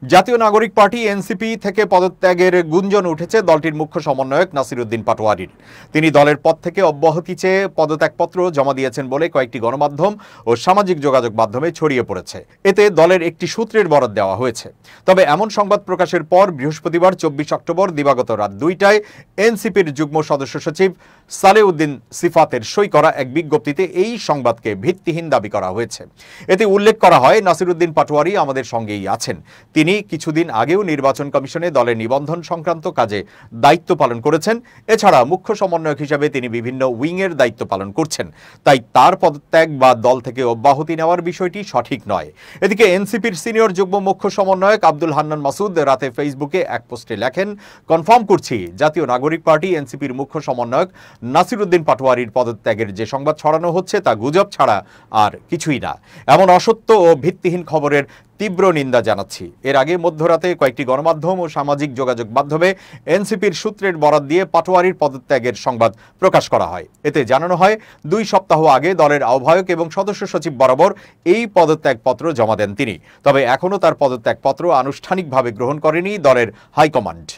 জাতীয় নাগরিক party NCP থেকে পদত্যাগের গুঞ্জন উঠেছে দলটির মুখ্য সমন্বয়ক নাসিরউদ্দিন পাটোয়ারীর। তিনি দলের পদ থেকে অব্যাহতি চেয়ে পদত্যাগপত্র জমা দিয়েছেন বলে কয়েকটি গণমাধ্যম ও সামাজিক যোগাযোগ মাধ্যমে ছড়িয়ে পড়েছে। এতে দলের একটি সূত্রের বরাত দেওয়া হয়েছে। তবে এমন সংবাদ প্রকাশের পর বৃহস্পতিবার 24 অক্টোবর দিবাগত রাত 2টায় এনসিপির যুগ্ম সদস্য সচিব সালেউদ্দিন সিফাতের সই করা এক বিজ্ঞপ্তিতে এই সংবাদকে ভিত্তিহীন দাবি করা হয়েছে। এতে উল্লেখ করা হয়, নাসিরউদ্দিন পাটোয়ারী আমাদের সঙ্গেই আছেন। তিনি কিছুদিন আগেও নির্বাচন কমিশনে দলের নিবন্ধন সংক্রান্ত কাজে দায়িত্ব পালন করেছেন। এছাড়া মুখ্য সমন্বয়ক হিসাবে তিনি বিভিন্ন উইংয়ের দায়িত্ব পালন করছেন। তাই তার পদত্যাগ বা দল থেকে অব্যাহতি নেওয়ার বিষয়টি সঠিক নয়। এদিকে এনসিপির সিনিয়র যুগ্ম মুখ্য সমন্বয়ক আব্দুল হান্নান মাসুদ রাতে ফেসবুকে এক পোস্টে লেখেন, কনফার্ম করছি, জাতীয় নাগরিক পার্টি এনসিপির মুখ্য সমন্বয়ক নাসিরউদ্দিন পাটোয়ারীর পদত্যাগের যে সংবাদ ছড়ানো হচ্ছে তা গুজব ছাড়া আর কিছুই না। এমন অসত্য ও ভিত্তিহীন খবরের তীব্র নিন্দা জানাচ্ছি। এর আগে মধ্যরাতে কয়েকটি গণমাধ্যম ও সামাজিক যোগাযোগ মাধ্যমে এনসিপির সূত্রের বরাত দিয়ে পাটোয়ারীর পদত্যাগের সংবাদ প্রকাশ করা হয়। এতে জানানো হয়, 2 সপ্তাহ আগে দলের আহ্বায়ক এবং সদস্য সচিব বরাবর এই পদত্যাগপত্র জমা দেন তিনি। তবে এখনও তার পদত্যাগপত্র আনুষ্ঠানিকভাবে গ্রহণ করেনি দলের হাইকমান্ড।